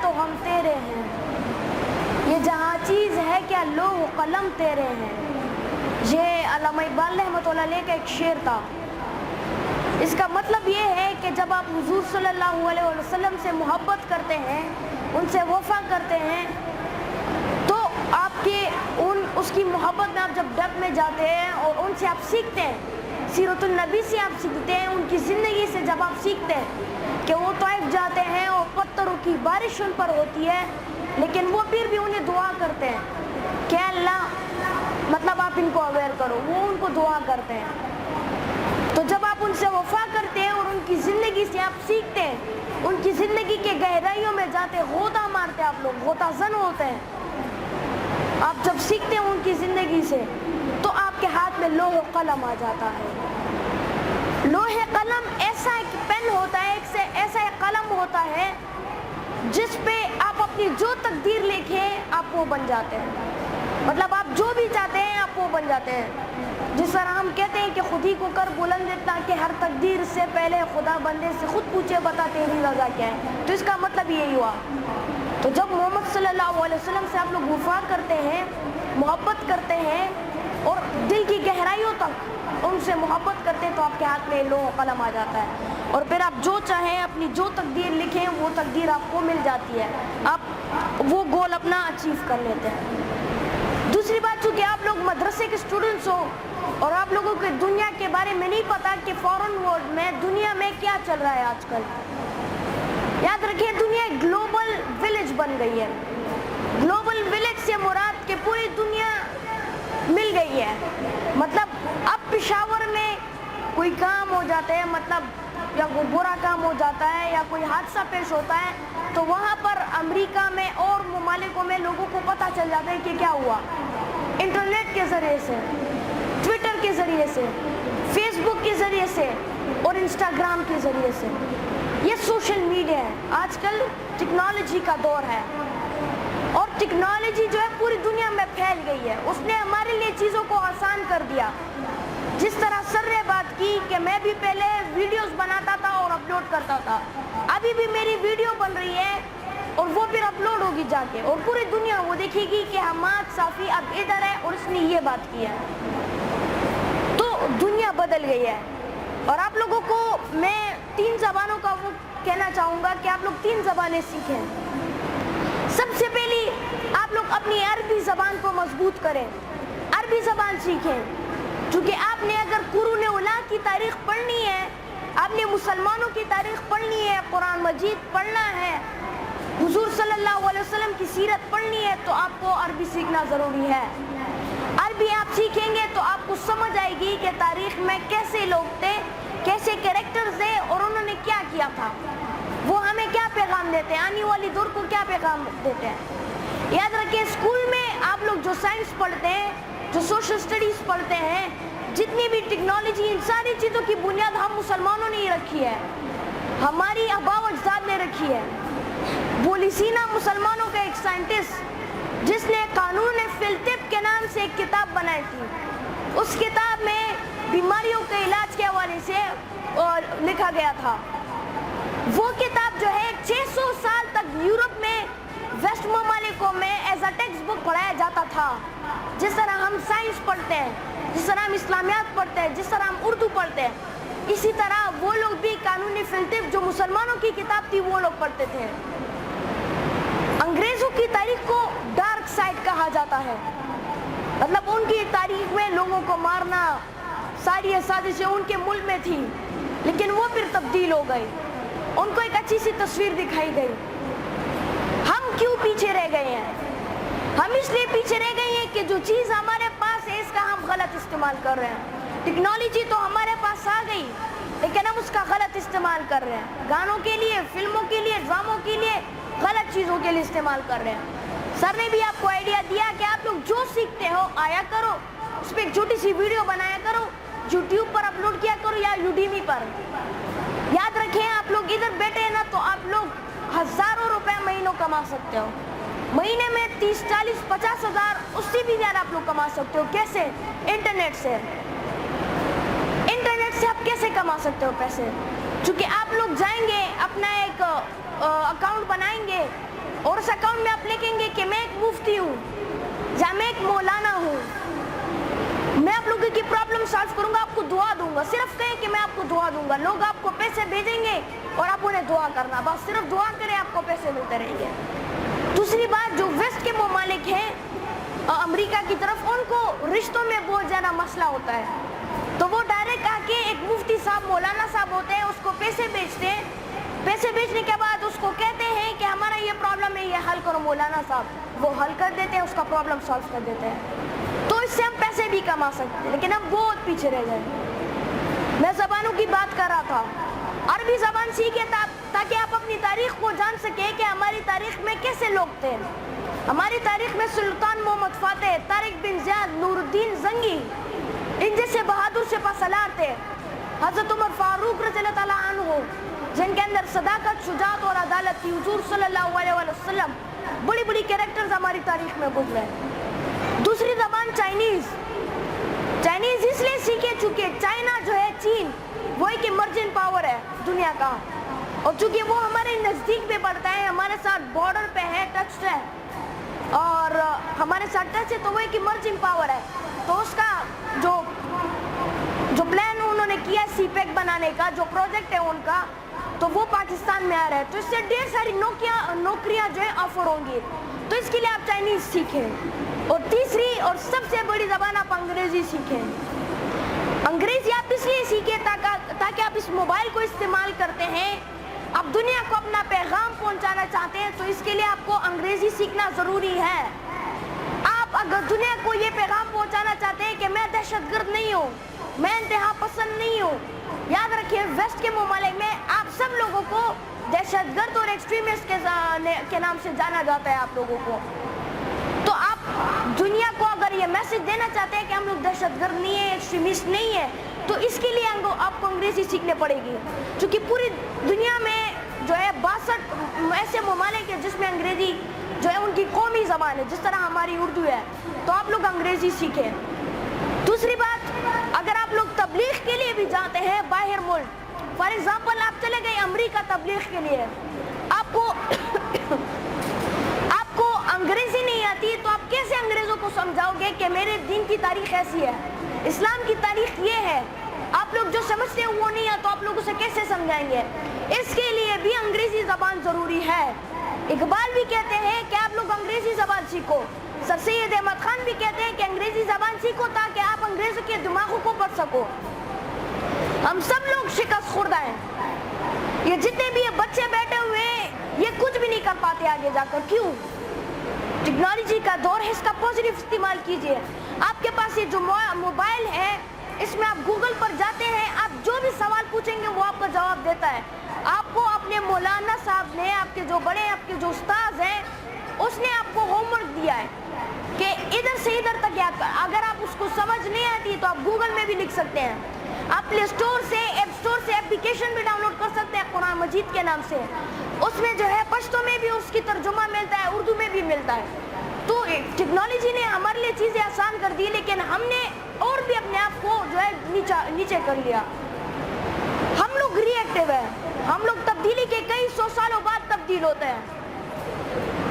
تو ہم تیرے ہیں، یہ جہاں چیز ہے کیا لوح و قلم تیرے ہیں۔ یہ علامہ اقبال رحمۃ اللہ علیہ کا ایک شعر تھا۔ اس کا مطلب یہ ہے کہ جب آپ حضور صلی اللہ علیہ وسلم سے محبت کرتے ہیں، ان سے وفا کرتے ہیں، تو آپ کی اس کی محبت میں آپ جب ڈب میں جاتے ہیں اور ان سے آپ سیکھتے ہیں، سیرت النبی سے آپ سیکھتے ہیں، ان کی زندگی سے جب آپ سیکھتے ہیں کہ وہ طائف جاتے ہیں اور پتھروں کی بارش ان پر ہوتی ہے، لیکن وہ پھر بھی انہیں دعا کرتے ہیں کہ اللہ مطلب آپ ان کو اویئر کرو، وہ ان کو دعا کرتے ہیں۔ تو جب آپ ان سے وفا کرتے ہیں اور ان کی زندگی سے آپ سیکھتے ہیں، ان کی زندگی کے گہرائیوں میں جاتے غوطہ مارتے، آپ لوگ غوطہ زن ہوتے ہیں، آپ جب سیکھتے ہیں ان کی زندگی سے، تو آپ کے ہاتھ میں لوح و قلم آ جاتا ہے۔ لوح قلم ایسا ایک پین ہوتا ہے، ایسا ایک قلم ہوتا ہے جس پہ آپ اپنی جو تقدیر لکھیں آپ وہ بن جاتے ہیں، مطلب آپ جو بھی چاہتے ہیں آپ وہ بن جاتے ہیں۔ جس طرح ہم کہتے ہیں کہ خود ہی کو کر بلند اتنا کہ ہر تقدیر سے پہلے خدا بندے سے خود پوچھے بتا تیری رضا کیا ہے، تو اس کا مطلب یہی ہوا۔ تو جب محمد صلی اللہ علیہ وسلم سے آپ لوگ وفا کرتے ہیں، محبت کرتے ہیں اور دل کی گہرائیوں تک ان سے محبت کرتے ہیں، تو آپ کے ہاتھ میں لوح و قلم آ جاتا ہے، اور پھر آپ جو چاہیں اپنی جو تقدیر لکھیں وہ تقدیر آپ کو مل جاتی ہے، آپ وہ گول اپنا اچیو کر لیتے ہیں۔ دوسری بات، چونکہ آپ لوگ مدرسے کے اسٹوڈنٹس ہو اور آپ لوگوں کے دنیا کے بارے میں نہیں پتا کہ فورن ورلڈ میں دنیا میں کیا چل رہا ہے آج کل، یاد رکھیں دنیا ایک گلوبل ولیج بن گئی ہے۔ گلوبل ولیج سے مراد کہ پوری دنیا مل گئی ہے، مطلب اب پشاور میں کوئی کام ہو جاتا ہے، مطلب یا کوئی برا کام ہو جاتا ہے یا کوئی حادثہ پیش ہوتا ہے، تو وہاں پر امریکہ میں اور ممالکوں میں لوگوں کو پتہ چل جاتا ہے کہ کیا ہوا، انٹرنیٹ کے ذریعے سے، ٹویٹر کے ذریعے سے، فیس بک کے ذریعے سے اور انسٹاگرام کے ذریعے سے۔ یہ سوشل میڈیا ہے، آج کل ٹیکنالوجی کا دور ہے، اور ٹیکنالوجی جو ہے پوری دنیا میں پھیل گئی ہے، اس نے ہمارے لیے چیزوں کو آسان کر دیا۔ جس طرح سر نے بات کی کہ میں بھی پہلے ویڈیوز بناتا تھا اور اپلوڈ کرتا تھا، ابھی بھی میری ویڈیو بن رہی ہے اور وہ پھر اپلوڈ ہوگی جا کے، اور پوری دنیا وہ دیکھے گی کہ حماد صافی اب ادھر ہے اور اس نے یہ بات کی ہے۔ تو دنیا بدل گئی ہے، اور آپ لوگوں کو میں 3 زبانوں کا وہ کہنا چاہوں گا کہ آپ لوگ 3 زبانیں سیکھیں۔ سب سے پہلی آپ لوگ اپنی عربی زبان کو مضبوط کریں، عربی زبان سیکھیں، چونکہ آپ نے اگر قرون اولیٰ کی تاریخ پڑھنی ہے، آپ نے مسلمانوں کی تاریخ پڑھنی ہے، قرآن مجید پڑھنا ہے، حضور صلی اللہ علیہ وسلم کی سیرت پڑھنی ہے، تو آپ کو عربی سیکھنا ضروری ہے۔ عربی آپ سیکھیں گے تو آپ کو سمجھ آئے گی کہ تاریخ میں کیسے لوگ تھے، کیسے کریکٹرز تھے اور انہوں نے کیا کیا تھا، وہ ہمیں کیا پیغام دیتے ہیں، آنے والی دور کو کیا پیغام دیتے ہیں۔ یاد رکھیں اسکول میں آپ لوگ جو سائنس پڑھتے ہیں، جو سوشل اسٹڈیز پڑھتے ہیں، جتنی بھی ٹیکنالوجی، ان ساری چیزوں کی بنیاد ہم مسلمانوں نے ہی رکھی ہے، ہماری آباء و اجداد نے رکھی ہے۔ بولیسینا مسلمانوں کا ایک سائنٹسٹ جس نے قانون فی الطب کے نام سے ایک کتاب بنائی تھی، اس کتاب میں بیماریوں کے علاج کے حوالے سے لکھا گیا تھا۔ وہ کتاب جو ہے 600 سال تک یورپ میں ویسٹ ممالکوں میں ایز اے ٹیکسٹ بک پڑھایا جاتا تھا۔ جس طرح ہم سائنس پڑھتے ہیں، جس طرح ہم اسلامیات پڑھتے ہیں، جس طرح ہم اردو پڑھتے ہیں، اسی طرح وہ لوگ بھی قانون فی الطب جو مسلمانوں کی کتاب تھی وہ لوگ پڑھتے تھے۔ انگریزوں کی تاریخ کو ڈارک سائڈ کہا جاتا ہے، مطلب ان کی تاریخ میں لوگوں کو مارنا، ساری سازشیں ان کے ملک میں تھی، لیکن وہ پھر تبدیل ہو گئی، ان کو ایک اچھی سی تصویر دکھائی گئی۔ ہم کیوں پیچھے رہ گئے ہیں؟ ہم اس لیے پیچھے رہ گئے ہیں کہ جو چیز ہمارے پاس ہے اس کا ہم غلط استعمال کر رہے ہیں۔ ٹیکنالوجی تو ہمارے پاس آ گئی، لیکن ہم اس کا غلط استعمال کر رہے ہیں، گانوں کے لیے، فلموں کے لیے، ڈراموں کے لیے، غلط چیزوں کے لیے استعمال کر رہے ہیں۔ سر نے بھی آپ کو آئیڈیا دیا کہ آپ لوگ جو سیکھتے ہو آیا کرو، اس پہ ایک چھوٹی سی ویڈیو بنایا کرو، یوٹیوب پر اپلوڈ کیا کرو یا یوڈیمی پر۔ یاد رکھیں آپ لوگ ادھر بیٹھے ہیں نا، تو آپ لوگ ہزاروں روپے مہینوں کما سکتے ہو، مہینے میں 30، 40، 50 ہزار، اس سے بھی زیادہ آپ لوگ کما سکتے ہو۔ کیسے؟ انٹرنیٹ سے۔ انٹرنیٹ سے آپ کیسے کما سکتے ہو پیسے؟ چونکہ آپ لوگ جائیں گے، اپنا ایک اکاؤنٹ بنائیں گے، اور اس اکاؤنٹ میں آپ لکھیں گے کہ میں ایک مفتی ہوں یا میں ایک مولانا ہوں, میں آپ لوگوں کی پرابلم سالو کروں گا, آپ کو دعا دوں گا. صرف کہیں کہ میں آپ کو دعا دوں گا. لوگ آپ کو پیسے بھیجیں گے اور آپ انہیں دعا کرنا, بس صرف دعا کریں, آپ کو پیسے ملتے رہیں گے. دوسری بات, جو ویسٹ کے ممالک ہیں امریکہ کی طرف, ان کو رشتوں میں بہت زیادہ مسئلہ ہوتا ہے, تو وہ ڈائریکٹ آ کے ایک مفتی صاحب, مولانا صاحب ہوتے ہیں, اس کو پیسے بیچتے ہیں. پیسے بیچنے کے بعد اس کو کہتے ہیں کہ ہمارا یہ پرابلم ہے, یہ حل کرو مولانا صاحب. وہ حل کر دیتے ہیں, اس کا پرابلم سالو کر دیتے ہیں. تو اس سے ہم پیسے بھی کما سکتے ہیں, لیکن ہم بہت پیچھے رہ گئے. میں زبانوں کی بات کر رہا تھا. عربی زبان سیکھے تاکہ آپ اپنی تاریخ کو جان سکیں کہ ہماری تاریخ میں کیسے لوگ تھے. ہماری تاریخ میں سلطان محمد فاتح, طارق بن زیاد, نور الدین زنگی, ان جیسے بہادر سپہ سالار تھے. حضرت عمر فاروق رضی اللہ تعالیٰ عنہ, جن کے اندر صداقت, شجاعت اور عدالت تھی. حضور صلی اللہ علیہ وسلم, بڑی بڑی کیریکٹرز ہماری تاریخ میں گزرے. دوسری زبان چائنیز. چائنیز اس لیے سیکھے چونکہ چائنا جو ہے, چین, وہ ایک ایمرجنگ پاور ہے دنیا کا, اور چونکہ وہ ہمارے نزدیک پہ پڑتا ہے, ہمارے ساتھ بارڈر پہ ہے, ٹچ ہے, اور ہمارے ساتھ ٹچ ہے, تو وہ ایک ایمرجنگ پاور ہے. تو اس کا جو پلان انہوں نے کیا سی پیک بنانے کا, جو پروجیکٹ ہے ان کا, تو وہ پاکستان میں آ رہا ہے. تو اس سے ڈھیر ساری نوکریاں جو ہے آفر ہوں گی. تو اس کے لیے آپ چائنیز سیکھیں. اور تیسری اور سب سے بڑی زبان آپ انگریزی سیکھیں. انگریزی آپ اس لیے سیکھیں تاکہ آپ اس موبائل کو استعمال کرتے ہیں, آپ دنیا کو اپنا پیغام پہنچانا چاہتے ہیں, تو اس کے لیے آپ کو انگریزی سیکھنا ضروری ہے. آپ اگر دنیا کو یہ پیغام پہنچانا چاہتے ہیں کہ میں دہشت گرد نہیں ہوں, میں انتہا پسند نہیں ہوں, یاد رکھیے ویسٹ کے ممالک میں آپ سب لوگوں کو دہشت گرد اور ایکسٹریمسٹ کے نام سے جانا جاتا ہے آپ لوگوں کو. تو آپ دنیا کو اگر یہ میسج دینا چاہتے ہیں کہ ہم لوگ دہشت گرد نہیں ہیں, ایکسٹریمسٹ نہیں ہیں, تو اس کے لیے آپ کو انگریزی سیکھنے پڑے گی. چونکہ پوری دنیا میں جو ہے 62 ایسے ممالک ہیں جس میں انگریزی جو ہے ان کی قومی زبان ہے, جس طرح ہماری اردو ہے. تو آپ لوگ انگریزی سیکھیں. دوسری بات, اگر آپ لوگ تبلیغ کے لیے بھی جاتے ہیں باہر ملک, فار ایگزامپل آپ چلے گئے امریکہ تبلیغ کے لیے, آپ کو انگریزی نہیں آتی, تو آپ کیسے انگریزوں کو سمجھاؤ گے کہ میرے دین کی تاریخ ایسی ہے, اسلام کی تاریخ یہ ہے. آپ لوگ جو سمجھتے ہیں وہ نہیں ہے, تو آپ لوگ اسے کیسے سمجھائیں گے؟ اس کے لیے بھی انگریزی زبان ضروری ہے. اقبال بھی کہتے ہیں کہ آپ لوگ انگریزی زبان سیکھو. سر سید احمد خان بھی کہتے ہیں کہ انگریزی زبان سیکھو تاکہ آپ انگریزوں کے دماغوں کو پڑھ سکو. ہم سب لوگ شکست خوردہ ہیں. یہ جتنے بھی یہ بچے بیٹھے ہوئے ہیں, یہ کچھ بھی نہیں کر پاتے آگے جا کر. کیوں؟ ٹیکنالوجی کا دور ہے, اس کا پازیٹیو استعمال کیجئے. آپ کے پاس یہ جو موبائل ہے, اس میں آپ گوگل پر جاتے ہیں, آپ جو بھی سوال پوچھیں گے وہ آپ کو جواب دیتا ہے. آپ کو اپنے مولانا صاحب نے, آپ کے جو بڑے, آپ کے جو استاذ ہیں, اس نے آپ کو ہوم ورک دیا ہے کہ ادھر سے ادھر تک یاد کر. اگر آپ اس کو سمجھ نہیں آتی تو آپ گوگل میں بھی لکھ سکتے ہیں. آپ پلے اسٹور سے, ایپ اسٹور سے اپلیکیشن بھی ڈاؤن لوڈ کر سکتے ہیں قرآن مجید کے نام سے. اس میں جو ہے پشتو میں بھی اس کی ترجمہ ملتا ہے, اردو میں بھی ملتا ہے. تو ٹیکنالوجی نے ہمارے لیے چیزیں آسان کر دی, لیکن ہم نے اور بھی اپنے آپ کو جو ہے نیچے کر لیا. ہم لوگ ری ایکٹیو ہیں, ہم لوگ تبدیلی کے کئی 100 سالوں بعد تبدیل ہوتے ہیں.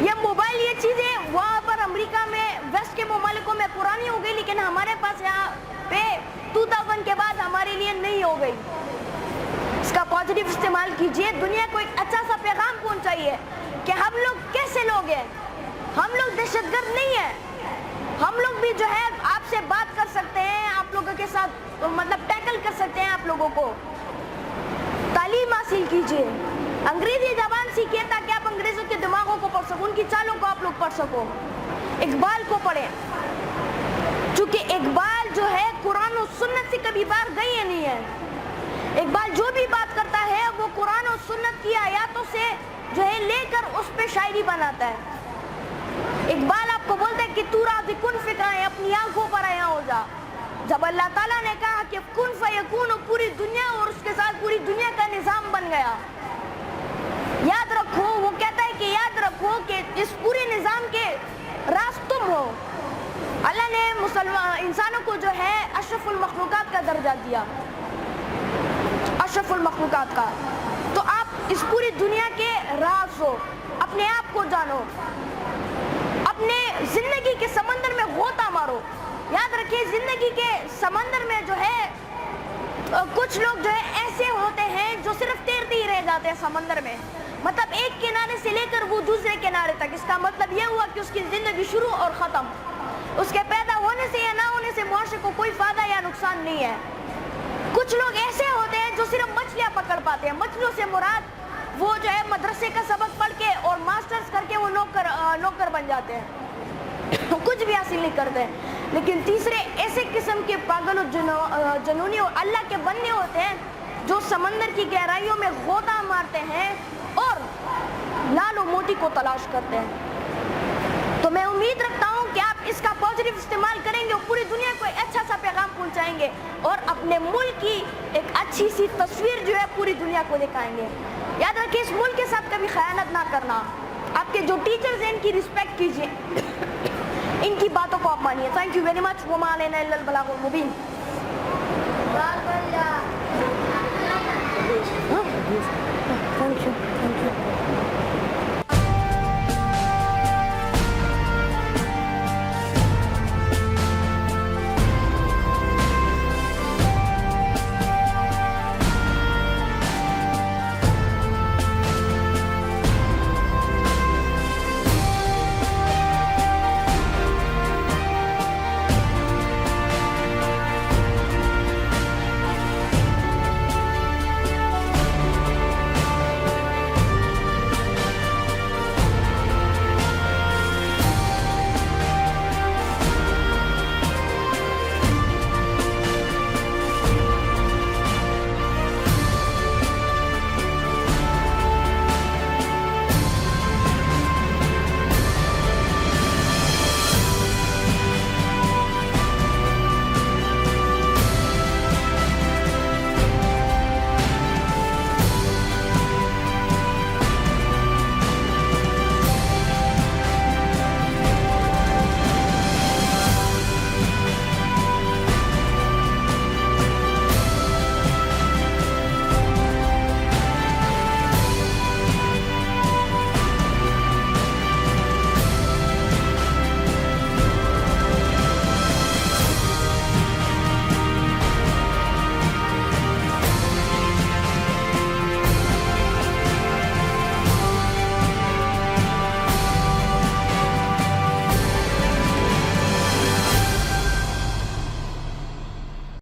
یہ موبائل, یہ چیزیں وہاں پر امریکہ میں, ویسٹ کے ممالکوں میں پرانی ہو گئی, لیکن ہمارے پاس یہاں پہ 2000 کے بعد ہمارے لیے نہیں ہو گئی. اس کا پازیٹیو استعمال کیجئے. دنیا کو ایک اچھا سا پیغام پہنچائیے کہ ہم لوگ کیسے لوگ ہیں. ہم لوگ دہشت گرد نہیں ہیں. ہم لوگ بھی جو ہے آپ سے بات کر سکتے ہیں, آپ لوگوں کے ساتھ مطلب ٹیکل کر سکتے ہیں آپ لوگوں کو. تعلیم حاصل کیجئے, انگریزی زبان سیکھیے تاکہ آپ انگریزوں کے دماغوں کو پڑھ سکو, ان کی چالوں کو آپ لوگ پڑھ سکو. اقبال کو پڑھیں, چونکہ اقبال جو ہے قرآن و سنت سے کبھی باہر گئی نہیں ہے. اقبال جو بھی بات کرتا ہے وہ قرآن و سنت کی آیاتوں سے جو ہے لے کر اس پہ شاعری بناتا ہے. اقبال آپ کو بولتا ہے کہ تو راضی کن فکرائیں اپنی آنکھوں پر آیا ہو جا. جب اللہ تعالیٰ نے کہا کہ کن فیکون, پوری دنیا اور اس کے ساتھ پوری دنیا کا نظام بن گیا. یاد رکھو, وہ کہتا ہے کہ یاد رکھو کہ اس پورے نظام کے راز تم ہو. اللہ نے انسانوں کو جو ہے اشرف المخلوقات کا درجہ دیا, اشرف المخلوقات کا. تو آپ اس پوری دنیا کے راز ہو, اپنے آپ کو جانو, اپنے زندگی کے سمندر میں غوطہ مارو. یاد رکھیے زندگی کے سمندر میں جو ہے کچھ لوگ جو ہے ایسے ہوتے ہیں جو صرف تیرتے ہی رہ جاتے ہیں سمندر میں, مطلب ایک کنارے سے لے کر وہ دوسرے کنارے تک. اس کا مطلب یہ ہوا کہ اس کی زندگی شروع اور ختم, اس کے پیدا ہونے سے یا نہ ہونے سے معاشرے کو کوئی فائدہ یا نقصان نہیں ہے. کچھ لوگ ایسے ہوتے ہیں جو صرف مچھلیاں پکڑ پاتے ہیں. مچھلیوں سے مراد وہ جو ہے مدرسے کا سبق پڑھ کے اور ماسٹرز کر کے وہ نوکر بن جاتے ہیں, کچھ بھی حاصل نہیں کرتے. لیکن تیسرے ایسے قسم کے پاگل و جنونی اور اللہ کے بندے ہوتے ہیں جو سمندر کی گہرائیوں میں غوطہ مارتے ہیں اور لال و موتی کو تلاش کرتے ہیں. تو میں امید رکھتا ہوں کہ آپ اس کا پازیٹیو استعمال کریں گے اور پوری دنیا کو ایک اچھا سا پیغام پہنچائیں گے اور اپنے ملک کی ایک اچھی سی تصویر جو ہے پوری دنیا کو دکھائیں گے. یاد رکھیے اس ملک کے ساتھ کبھی خیانت نہ کرنا. آپ کے جو ٹیچرز ہیں ان کی رسپیکٹ کیجیے, ان کی باتوں کو آپ مانیے. Thank you very much. وما علینا الا البلاغ المبین.